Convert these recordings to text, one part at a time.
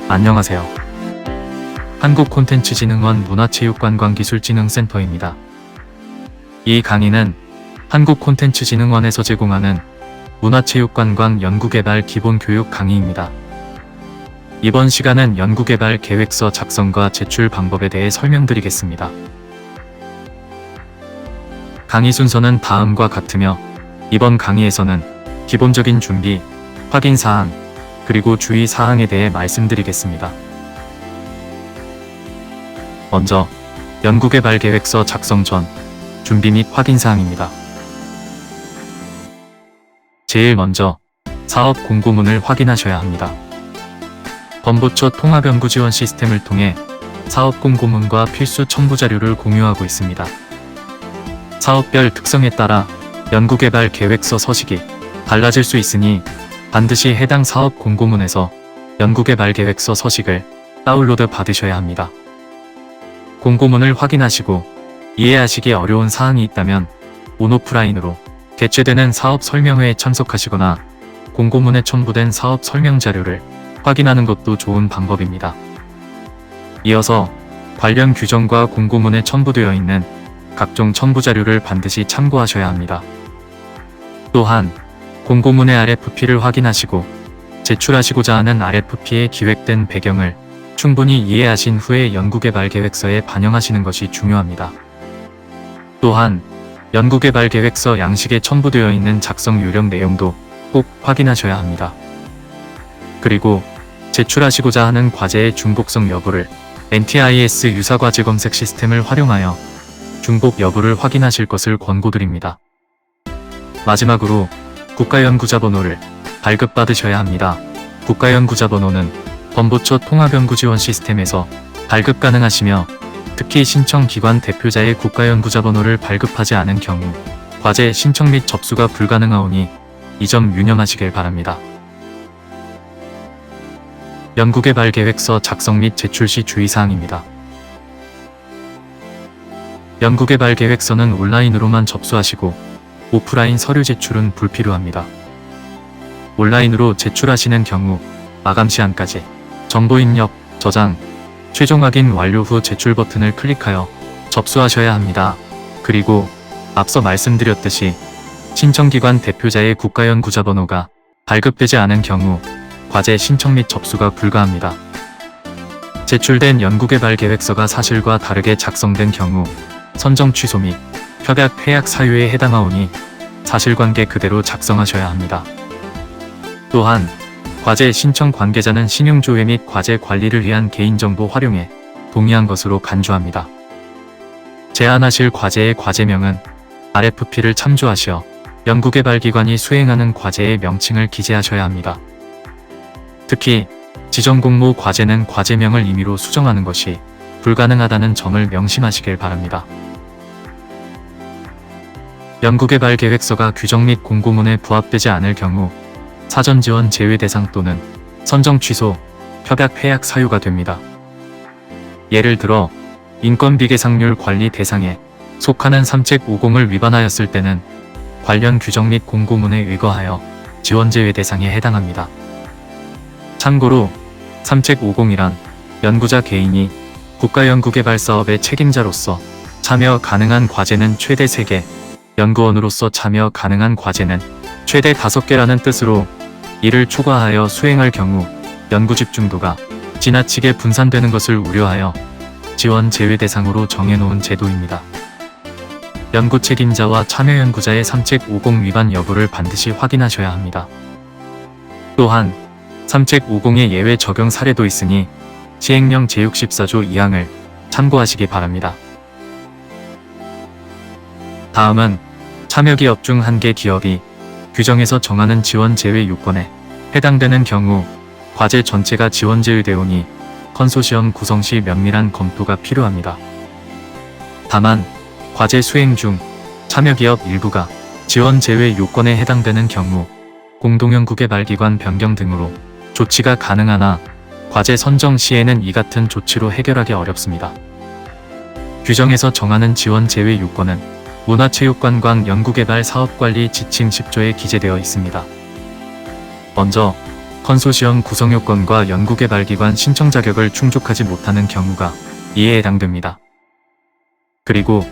안녕하세요. 한국콘텐츠진흥원 문화체육관광기술진흥센터입니다. 이 강의는 한국콘텐츠진흥원에서 제공하는 문화체육관광 연구개발 기본교육 강의입니다. 이번 시간은 연구개발 계획서 작성과 제출 방법에 대해 설명드리겠습니다. 강의 순서는 다음과 같으며 이번 강의에서는 기본적인 준비, 확인사항, 그리고 주의사항에 대해 말씀드리겠습니다. 먼저 연구개발 계획서 작성 전 준비 및 확인사항입니다. 제일 먼저 사업 공고문을 확인하셔야 합니다. 범부처 통합연구지원 시스템을 통해 사업 공고문과 필수 첨부자료를 공유하고 있습니다. 사업별 특성에 따라 연구개발 계획서 서식이 달라질 수 있으니 반드시 해당 사업 공고문에서 연구개발 계획서 서식을 다운로드 받으셔야 합니다. 공고문을 확인하시고 이해하시기 어려운 사항이 있다면 온오프라인으로 개최되는 사업 설명회에 참석하시거나 공고문에 첨부된 사업 설명 자료를 확인하는 것도 좋은 방법입니다. 이어서 관련 규정과 공고문에 첨부되어 있는 각종 첨부 자료를 반드시 참고하셔야 합니다. 또한 공고문의 RFP를 확인하시고 제출하시고자 하는 RFP의 기획된 배경을 충분히 이해하신 후에 연구개발 계획서에 반영하시는 것이 중요합니다. 또한 연구개발 계획서 양식에 첨부되어 있는 작성 요령 내용도 꼭 확인하셔야 합니다. 그리고 제출하시고자 하는 과제의 중복성 여부를 NTIS 유사과제 검색 시스템을 활용하여 중복 여부를 확인하실 것을 권고드립니다. 마지막으로 국가연구자 번호를 발급받으셔야 합니다. 국가연구자 번호는 범부처 통합연구지원 시스템에서 발급 가능하시며 특히 신청기관 대표자의 국가연구자 번호를 발급하지 않은 경우 과제 신청 및 접수가 불가능하오니 이 점 유념하시길 바랍니다. 연구개발 계획서 작성 및 제출 시 주의사항입니다. 연구개발 계획서는 온라인으로만 접수하시고 오프라인 서류 제출은 불필요합니다. 온라인으로 제출하시는 경우 마감 시한까지 정보 입력, 저장, 최종 확인 완료 후 제출 버튼을 클릭하여 접수하셔야 합니다. 그리고 앞서 말씀드렸듯이 신청기관 대표자의 국가연구자 번호가 발급되지 않은 경우 과제 신청 및 접수가 불가합니다. 제출된 연구개발 계획서가 사실과 다르게 작성된 경우 선정 취소 및 협약 폐약 사유에 해당하오니 사실관계 그대로 작성하셔야 합니다. 또한 과제 신청 관계자는 신용조회 및 과제 관리를 위한 개인정보 활용에 동의한 것으로 간주합니다. 제안하실 과제의 과제명은 RFP를 참조하시어 연구개발기관이 수행하는 과제의 명칭을 기재하셔야 합니다. 특히 지정공모 과제는 과제명을 임의로 수정하는 것이 불가능하다는 점을 명심하시길 바랍니다. 연구개발 계획서가 규정 및 공고문에 부합되지 않을 경우 사전 지원 제외 대상 또는 선정 취소, 협약 폐약 사유가 됩니다. 예를 들어 인건 비계상률 관리 대상에 속하는 삼책 50을 위반하였을 때는 관련 규정 및 공고문에 의거하여 지원 제외 대상에 해당합니다. 참고로 삼책 50이란 연구자 개인이 국가연구개발 사업의 책임자로서 참여 가능한 과제는 최대 3개, 연구원으로서 참여 가능한 과제는 최대 5개라는 뜻으로 이를 초과하여 수행할 경우 연구 집중도가 지나치게 분산되는 것을 우려하여 지원 제외 대상으로 정해놓은 제도입니다. 연구 책임자와 참여 연구자의 삼책 50 위반 여부를 반드시 확인하셔야 합니다. 또한 삼책 50의 예외 적용 사례도 있으니 시행령 제64조 2항을 참고하시기 바랍니다. 다음은 참여기업 중 한 개 기업이 규정에서 정하는 지원 제외 요건에 해당되는 경우 과제 전체가 지원 제외되오니 컨소시엄 구성 시 면밀한 검토가 필요합니다. 다만 과제 수행 중 참여기업 일부가 지원 제외 요건에 해당되는 경우 공동연구개발기관 변경 등으로 조치가 가능하나 과제 선정 시에는 이 같은 조치로 해결하기 어렵습니다. 규정에서 정하는 지원 제외 요건은 문화체육관광 연구개발 사업관리 지침 10조에 기재되어 있습니다. 먼저 컨소시엄 구성 요건과 연구개발기관 신청 자격을 충족하지 못하는 경우가 이에 해당됩니다. 그리고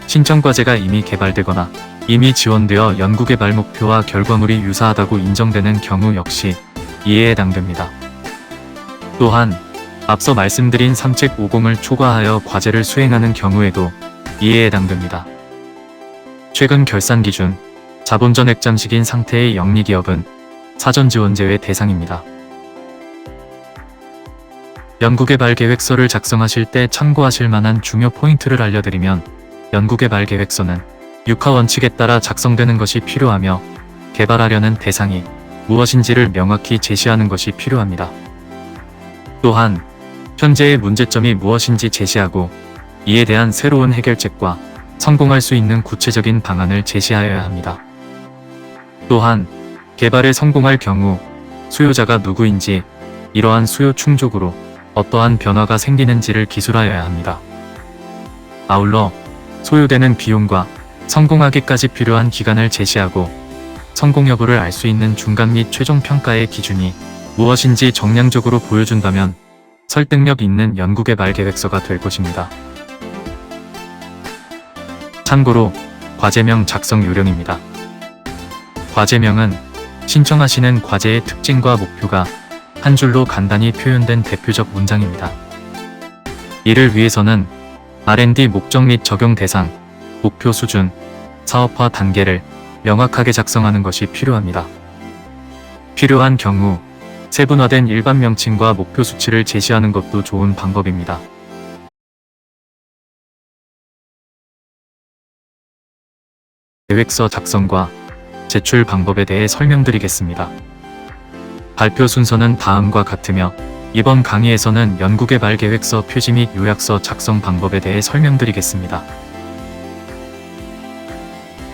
신청 과제가 이미 개발되거나 이미 지원되어 연구개발 목표와 결과물이 유사하다고 인정되는 경우 역시 이에 해당됩니다. 또한 앞서 말씀드린 3책 50을 초과하여 과제를 수행하는 경우에도 이에 해당됩니다. 최근 결산 기준, 자본 전액 잠식인 상태의 영리기업은 사전 지원 제외 대상입니다. 연구개발 계획서를 작성하실 때 참고하실 만한 중요 포인트를 알려드리면, 연구개발 계획서는 육하 원칙에 따라 작성되는 것이 필요하며 개발하려는 대상이 무엇인지를 명확히 제시하는 것이 필요합니다. 또한 현재의 문제점이 무엇인지 제시하고 이에 대한 새로운 해결책과 성공할 수 있는 구체적인 방안을 제시하여야 합니다. 또한 개발에 성공할 경우 수요자가 누구인지, 이러한 수요 충족으로 어떠한 변화가 생기는지를 기술하여야 합니다. 아울러 소요되는 비용과 성공하기까지 필요한 기간을 제시하고 성공 여부를 알 수 있는 중간 및 최종 평가의 기준이 무엇인지 정량적으로 보여준다면 설득력 있는 연구개발 계획서가 될 것입니다. 참고로 과제명 작성 요령입니다. 과제명은 신청하시는 과제의 특징과 목표가 한 줄로 간단히 표현된 대표적 문장입니다. 이를 위해서는 R&D 목적 및 적용 대상, 목표 수준, 사업화 단계를 명확하게 작성하는 것이 필요합니다. 필요한 경우 세분화된 일반 명칭과 목표 수치를 제시하는 것도 좋은 방법입니다. 계획서 작성과 제출 방법에 대해 설명드리겠습니다. 발표 순서는 다음과 같으며 이번 강의에서는 연구개발 계획서 표지 및 요약서 작성 방법에 대해 설명드리겠습니다.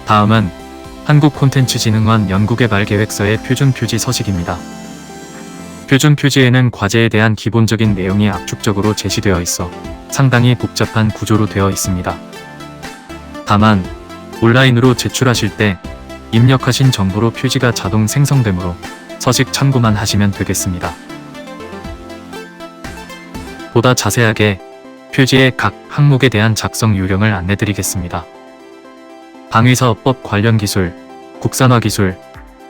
다음은 한국콘텐츠진흥원 연구개발 계획서의 표준 표지 서식입니다. 표준 표지에는 과제에 대한 기본적인 내용이 압축적으로 제시되어 있어 상당히 복잡한 구조로 되어 있습니다. 다만 온라인으로 제출하실 때 입력하신 정보로 표지가 자동 생성되므로 서식 참고만 하시면 되겠습니다. 보다 자세하게 표지의 각 항목에 대한 작성 요령을 안내드리겠습니다. 방위사업법 관련 기술, 국산화 기술,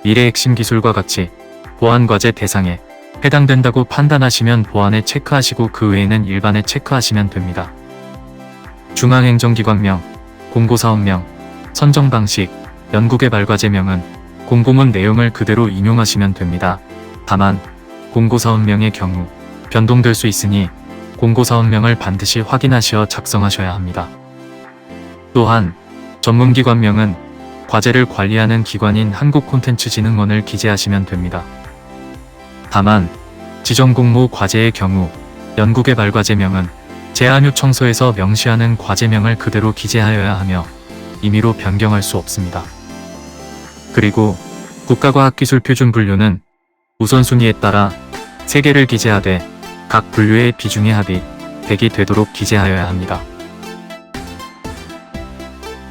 미래 핵심 기술과 같이 보안 과제 대상에 해당된다고 판단하시면 보안에 체크하시고 그 외에는 일반에 체크하시면 됩니다. 중앙행정기관명, 공고사업명, 선정방식, 연구개발과제명은 공고문 내용을 그대로 인용하시면 됩니다. 다만 공고사업명의 경우 변동될 수 있으니 공고사업명을 반드시 확인하시어 작성하셔야 합니다. 또한 전문기관명은 과제를 관리하는 기관인 한국콘텐츠진흥원을 기재하시면 됩니다. 다만 지정공모 과제의 경우 연구개발과제명은 제안요청서에서 명시하는 과제명을 그대로 기재하여야 하며 임의로 변경할 수 없습니다. 그리고 국가과학기술표준 분류는 우선순위에 따라 3개를 기재하되 각 분류의 비중의 합이 100이 되도록 기재하여야 합니다.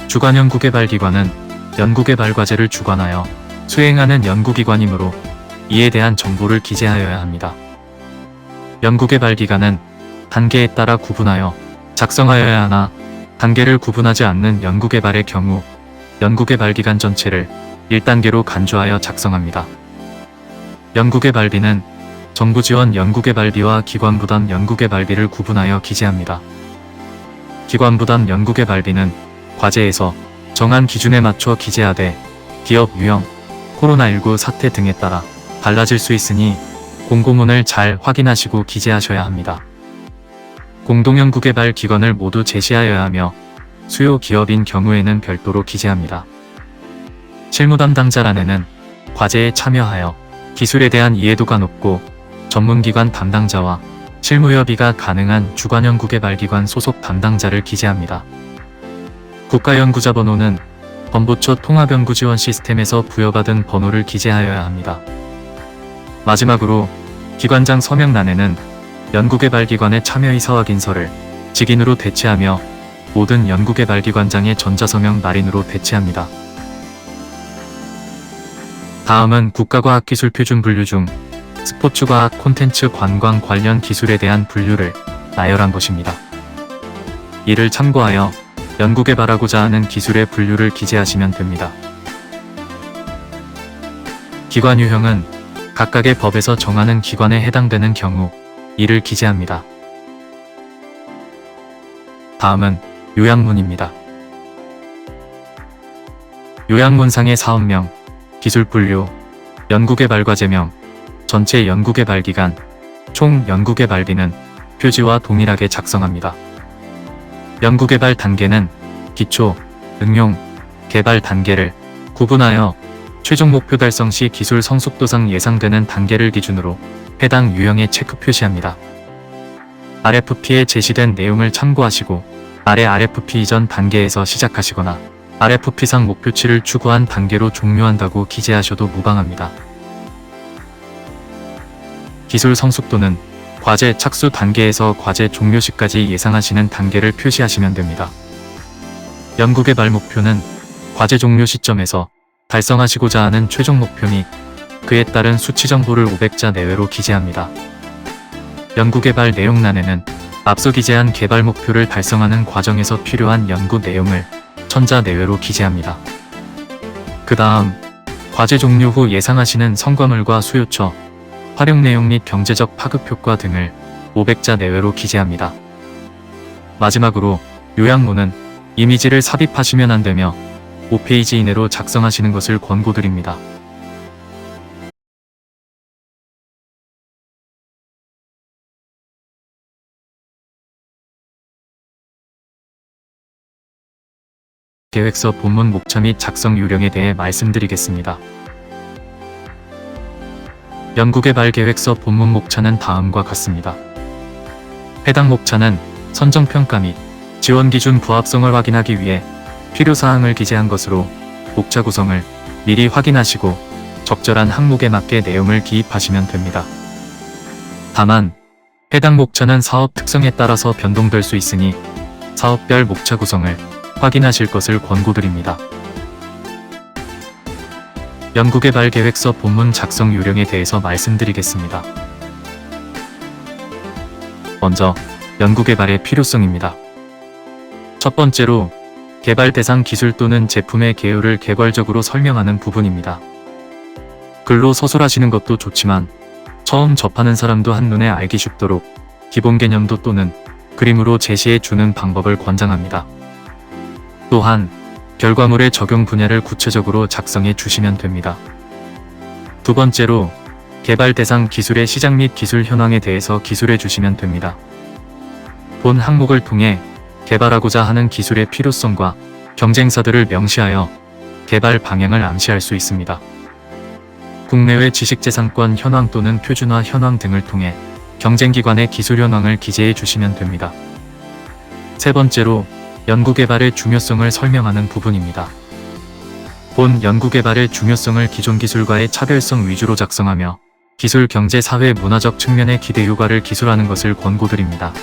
주관연구개발기관은 연구개발과제를 주관하여 수행하는 연구기관이므로 이에 대한 정보를 기재하여야 합니다. 연구개발기관은 단계에 따라 구분하여 작성하여야 하나 단계를 구분하지 않는 연구개발의 경우 연구개발기관 전체를 1단계로 간주하여 작성합니다. 연구개발비는 정부지원 연구개발비와 기관부담 연구개발비를 구분하여 기재합니다. 기관부담 연구개발비는 과제에서 정한 기준에 맞춰 기재하되 기업 유형, 코로나19 사태 등에 따라 달라질 수 있으니 공고문을 잘 확인하시고 기재하셔야 합니다. 공동연구개발 기관을 모두 제시하여야 하며 수요 기업인 경우에는 별도로 기재합니다. 실무 담당자란에는 과제에 참여하여 기술에 대한 이해도가 높고 전문기관 담당자와 실무협의가 가능한 주관연구개발기관 소속 담당자를 기재합니다. 국가연구자 번호는 범부처 통합연구지원 시스템에서 부여받은 번호를 기재하여야 합니다. 마지막으로 기관장 서명란에는 연구개발기관의 참여의사 확인서를 직인으로 대체하며 모든 연구개발기관장의 전자서명 날인으로 대체합니다. 다음은 국가과학기술표준 분류 중 스포츠과학 콘텐츠 관광 관련 기술에 대한 분류를 나열한 것입니다. 이를 참고하여 연구개발하고자 하는 기술의 분류를 기재하시면 됩니다. 기관 유형은 각각의 법에서 정하는 기관에 해당되는 경우 이를 기재합니다. 다음은 요약문입니다. 요약문상의 사업명, 기술 분류, 연구개발과제명, 전체 연구개발기간, 총 연구개발비는 표지와 동일하게 작성합니다. 연구개발 단계는 기초, 응용, 개발 단계를 구분하여 최종 목표 달성 시 기술 성숙도상 예상되는 단계를 기준으로 해당 유형에 체크 표시합니다. RFP에 제시된 내용을 참고하시고 아래 RFP 이전 단계에서 시작하시거나 RFP상 목표치를 추구한 단계로 종료한다고 기재하셔도 무방합니다. 기술 성숙도는 과제 착수 단계에서 과제 종료 시까지 예상하시는 단계를 표시하시면 됩니다. 연구개발 목표는 과제 종료 시점에서 달성하시고자 하는 최종 목표 및 그에 따른 수치 정보를 500자 내외로 기재합니다. 연구개발 내용란에는 앞서 기재한 개발 목표를 달성하는 과정에서 필요한 연구 내용을 1000자 내외로 기재합니다. 그 다음 과제 종료 후 예상하시는 성과물과 수요처, 활용 내용 및 경제적 파급 효과 등을 500자 내외로 기재합니다. 마지막으로 요약문은 이미지를 삽입하시면 안되며 5페이지 이내로 작성하시는 것을 권고드립니다. 계획서 본문 목차 및 작성 요령에 대해 말씀드리겠습니다. 연구개발 계획서 본문 목차는 다음과 같습니다. 해당 목차는 선정평가 및 지원기준 부합성을 확인하기 위해 필요사항을 기재한 것으로 목차 구성을 미리 확인하시고 적절한 항목에 맞게 내용을 기입하시면 됩니다. 다만 해당 목차는 사업 특성에 따라서 변동될 수 있으니 사업별 목차 구성을 확인하실 것을 권고드립니다. 연구개발 계획서 본문 작성 요령에 대해서 말씀드리겠습니다. 먼저 연구개발의 필요성입니다. 첫 번째로 개발 대상 기술 또는 제품의 개요를 개괄적으로 설명하는 부분입니다. 글로 서술하시는 것도 좋지만 처음 접하는 사람도 한눈에 알기 쉽도록 기본 개념도 또는 그림으로 제시해 주는 방법을 권장합니다. 또한 결과물의 적용 분야를 구체적으로 작성해 주시면 됩니다. 두 번째로 개발 대상 기술의 시장 및 기술 현황에 대해서 기술해 주시면 됩니다. 본 항목을 통해 개발하고자 하는 기술의 필요성과 경쟁사들을 명시하여 개발 방향을 암시할 수 있습니다. 국내외 지식재산권 현황 또는 표준화 현황 등을 통해 경쟁기관의 기술 현황을 기재해 주시면 됩니다. 세 번째로 연구개발의 중요성을 설명하는 부분입니다. 본 연구개발의 중요성을 기존 기술과의 차별성 위주로 작성하며 기술 경제 사회 문화적 측면의 기대 효과를 기술하는 것을 권고드립니다.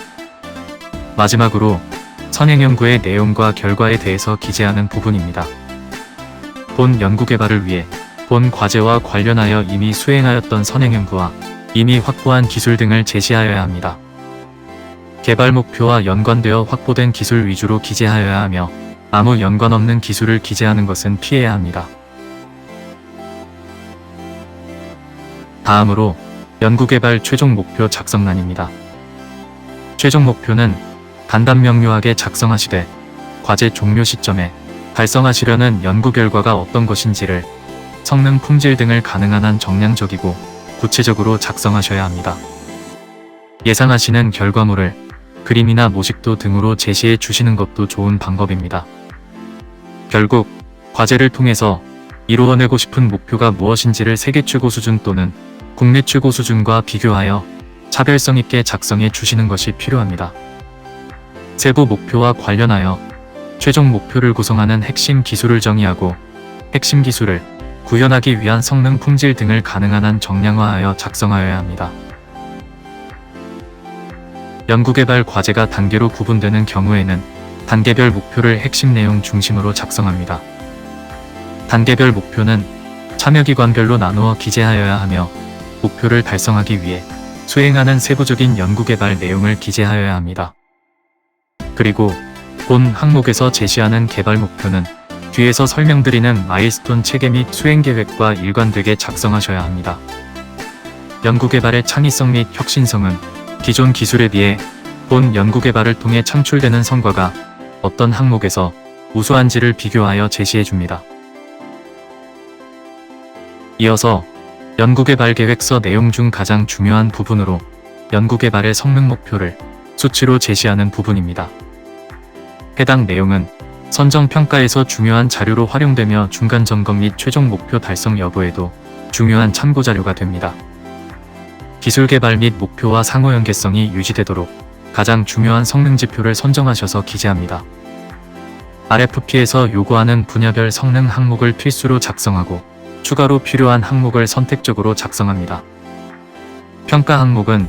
마지막으로 선행연구의 내용과 결과에 대해서 기재하는 부분입니다. 본 연구개발을 위해 본 과제와 관련하여 이미 수행하였던 선행연구와 이미 확보한 기술 등을 제시하여야 합니다. 개발 목표와 연관되어 확보된 기술 위주로 기재하여야 하며 아무 연관 없는 기술을 기재하는 것은 피해야 합니다. 다음으로 연구개발 최종 목표 작성란입니다. 최종 목표는 간단 명료하게 작성하시되 과제 종료 시점에 달성하시려는 연구 결과가 어떤 것인지를 성능, 품질 등을 가능한 한 정량적이고 구체적으로 작성하셔야 합니다. 예상하시는 결과물을 그림이나 모식도 등으로 제시해 주시는 것도 좋은 방법입니다. 결국 과제를 통해서 이루어내고 싶은 목표가 무엇인지를 세계 최고 수준 또는 국내 최고 수준과 비교하여 차별성 있게 작성해 주시는 것이 필요합니다. 세부 목표와 관련하여 최종 목표를 구성하는 핵심 기술을 정의하고 핵심 기술을 구현하기 위한 성능, 품질 등을 가능한 한 정량화하여 작성하여야 합니다. 연구개발 과제가 단계로 구분되는 경우에는 단계별 목표를 핵심 내용 중심으로 작성합니다. 단계별 목표는 참여기관별로 나누어 기재하여야 하며 목표를 달성하기 위해 수행하는 세부적인 연구개발 내용을 기재하여야 합니다. 그리고 본 항목에서 제시하는 개발 목표는 뒤에서 설명드리는 마일스톤 체계 및 수행계획과 일관되게 작성하셔야 합니다. 연구개발의 창의성 및 혁신성은 기존 기술에 비해 본 연구개발을 통해 창출되는 성과가 어떤 항목에서 우수한지를 비교하여 제시해줍니다. 이어서 연구개발 계획서 내용 중 가장 중요한 부분으로 연구개발의 성능 목표를 수치로 제시하는 부분입니다. 해당 내용은 선정평가에서 중요한 자료로 활용되며 중간점검 및 최종 목표 달성 여부에도 중요한 참고자료가 됩니다. 기술개발 및 목표와 상호연계성이 유지되도록 가장 중요한 성능지표를 선정하셔서 기재합니다. RFP에서 요구하는 분야별 성능 항목을 필수로 작성하고 추가로 필요한 항목을 선택적으로 작성합니다. 평가 항목은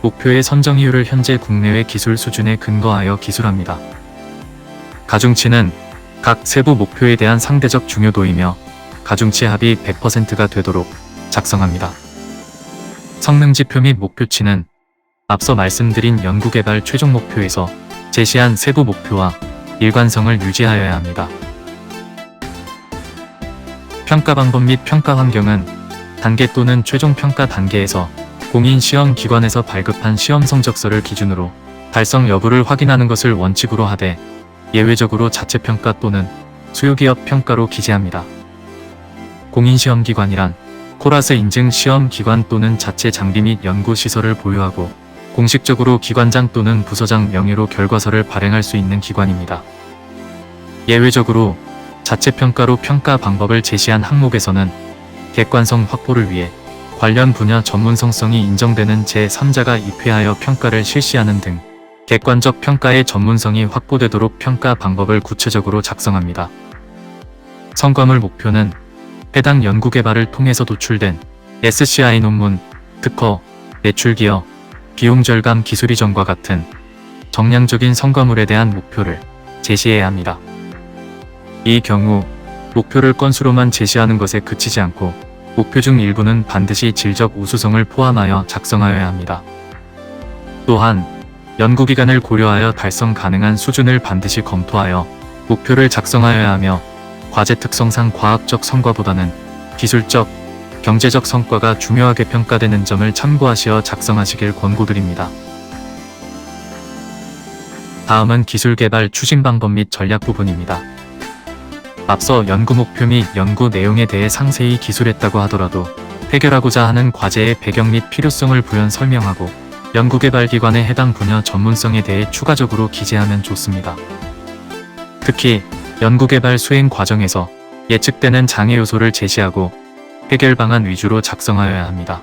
목표의 선정 이유를 현재 국내외 기술 수준에 근거하여 기술합니다. 가중치는 각 세부 목표에 대한 상대적 중요도이며 가중치 합이 100%가 되도록 작성합니다. 성능지표 및 목표치는 앞서 말씀드린 연구개발 최종 목표에서 제시한 세부 목표와 일관성을 유지하여야 합니다. 평가 방법 및 평가 환경은 단계 또는 최종 평가 단계에서 공인시험기관에서 발급한 시험 성적서를 기준으로 달성 여부를 확인하는 것을 원칙으로 하되 예외적으로 자체평가 또는 수요기업 평가로 기재합니다. 공인시험기관이란 코라스 인증 시험기관 또는 자체 장비 및 연구시설을 보유하고 공식적으로 기관장 또는 부서장 명의로 결과서를 발행할 수 있는 기관입니다. 예외적으로 자체평가로 평가 방법을 제시한 항목에서는 객관성 확보를 위해 관련 분야 전문성성이 인정되는 제3자가 입회하여 평가를 실시하는 등 객관적 평가의 전문성이 확보되도록 평가 방법을 구체적으로 작성합니다. 성과물 목표는 해당 연구개발을 통해서 도출된 SCI 논문, 특허, 매출기여, 비용 절감 기술 이전과 같은 정량적인 성과물에 대한 목표를 제시해야 합니다. 이 경우 목표를 건수로만 제시하는 것에 그치지 않고 목표 중 일부는 반드시 질적 우수성을 포함하여 작성하여야 합니다. 또한 연구기간을 고려하여 달성 가능한 수준을 반드시 검토하여 목표를 작성하여야 하며 과제 특성상 과학적 성과보다는 기술적, 경제적 성과가 중요하게 평가되는 점을 참고하시어 작성하시길 권고드립니다. 다음은 기술개발 추진 방법 및 전략 부분입니다. 앞서 연구 목표 및 연구 내용에 대해 상세히 기술했다고 하더라도 해결하고자 하는 과제의 배경 및 필요성을 부연 설명하고 연구개발기관의 해당 분야 전문성에 대해 추가적으로 기재하면 좋습니다. 특히 연구개발 수행 과정에서 예측되는 장애 요소를 제시하고 해결 방안 위주로 작성하여야 합니다.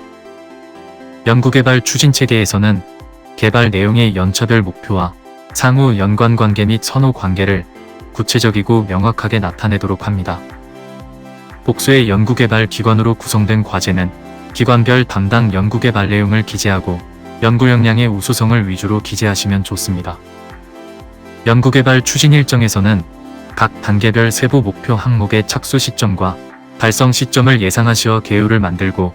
연구개발 추진체계에서는 개발 내용의 연차별 목표와 상호 연관관계 및 선호관계를 구체적이고 명확하게 나타내도록 합니다. 복수의 연구개발 기관으로 구성된 과제는 기관별 담당 연구개발 내용을 기재하고 연구 역량의 우수성을 위주로 기재하시면 좋습니다. 연구개발 추진 일정에서는 각 단계별 세부 목표 항목의 착수 시점과 달성 시점을 예상하시어 계율을 만들고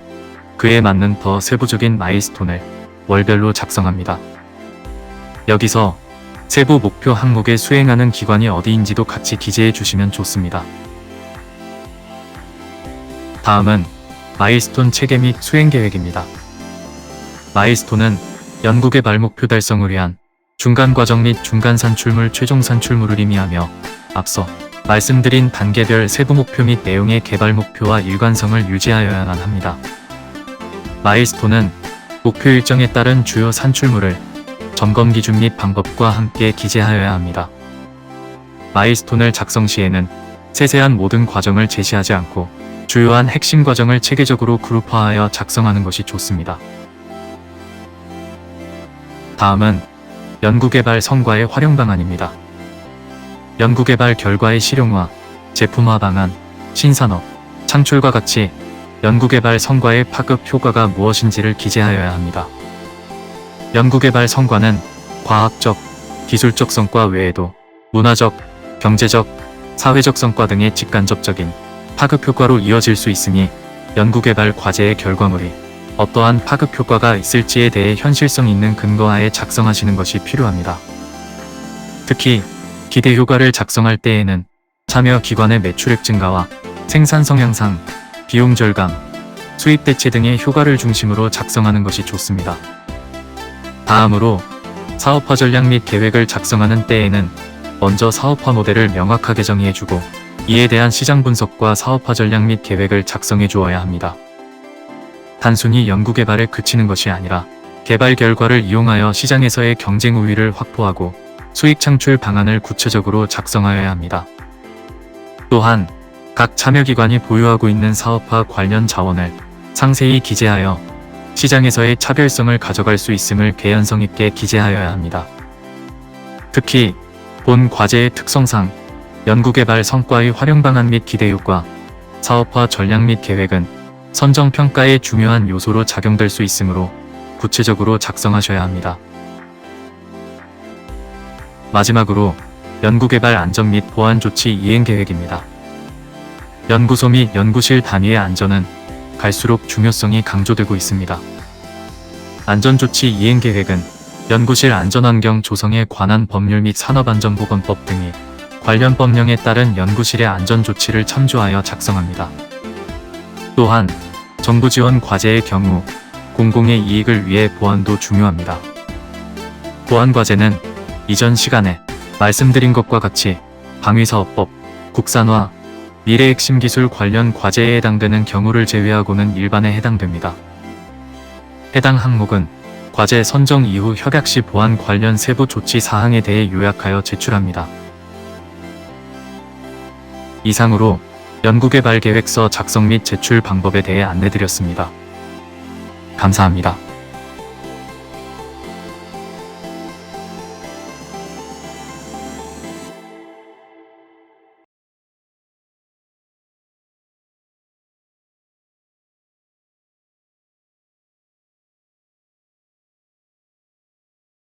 그에 맞는 더 세부적인 마일스톤을 월별로 작성합니다. 여기서 세부 목표 항목에 수행하는 기관이 어디인지도 같이 기재해 주시면 좋습니다. 다음은 마일스톤 체계 및 수행 계획입니다. 마일스톤은 연구개발 목표 달성을 위한 중간 과정 및 중간 산출물, 최종 산출물을 의미하며 앞서 말씀드린 단계별 세부 목표 및 내용의 개발 목표와 일관성을 유지하여야만 합니다. 마일스톤은 목표 일정에 따른 주요 산출물을 점검 기준 및 방법과 함께 기재하여야 합니다. 마일스톤을 작성 시에는 세세한 모든 과정을 제시하지 않고 주요한 핵심 과정을 체계적으로 그룹화하여 작성하는 것이 좋습니다. 다음은 연구개발 성과의 활용 방안입니다. 연구개발 결과의 실용화, 제품화 방안, 신산업, 창출과 같이 연구개발 성과의 파급 효과가 무엇인지를 기재하여야 합니다. 연구개발 성과는 과학적, 기술적 성과 외에도 문화적, 경제적, 사회적 성과 등의 직간접적인 파급 효과로 이어질 수 있으니 연구개발 과제의 결과물이 어떠한 파급 효과가 있을지에 대해 현실성 있는 근거하에 작성하시는 것이 필요합니다. 특히 기대 효과를 작성할 때에는 참여 기관의 매출액 증가와 생산성 향상, 비용 절감, 수입 대체 등의 효과를 중심으로 작성하는 것이 좋습니다. 다음으로 사업화 전략 및 계획을 작성하는 때에는 먼저 사업화 모델을 명확하게 정의해주고 이에 대한 시장 분석과 사업화 전략 및 계획을 작성해 주어야 합니다. 단순히 연구개발에 그치는 것이 아니라 개발 결과를 이용하여 시장에서의 경쟁 우위를 확보하고 수익 창출 방안을 구체적으로 작성하여야 합니다. 또한 각 참여기관이 보유하고 있는 사업화 관련 자원을 상세히 기재하여 시장에서의 차별성을 가져갈 수 있음을 개연성 있게 기재하여야 합니다. 특히 본 과제의 특성상 연구개발 성과의 활용 방안 및 기대 효과, 사업화 전략 및 계획은 선정평가의 중요한 요소로 작용될 수 있으므로 구체적으로 작성하셔야 합니다. 마지막으로 연구개발 안전 및 보안 조치 이행 계획입니다. 연구소 및 연구실 단위의 안전은 갈수록 중요성이 강조되고 있습니다. 안전조치 이행 계획은 연구실 안전환경 조성에 관한 법률 및 산업안전보건법 등의 관련 법령에 따른 연구실의 안전조치를 참조하여 작성합니다. 또한 정부 지원 과제의 경우 공공의 이익을 위해 보안도 중요합니다. 보안 과제는 이전 시간에 말씀드린 것과 같이 방위사업법, 국산화, 미래 핵심 기술 관련 과제에 해당되는 경우를 제외하고는 일반에 해당됩니다. 해당 항목은 과제 선정 이후 협약 시 보안 관련 세부 조치 사항에 대해 요약하여 제출합니다. 이상으로 연구개발 계획서 작성 및 제출 방법에 대해 안내드렸습니다. 감사합니다.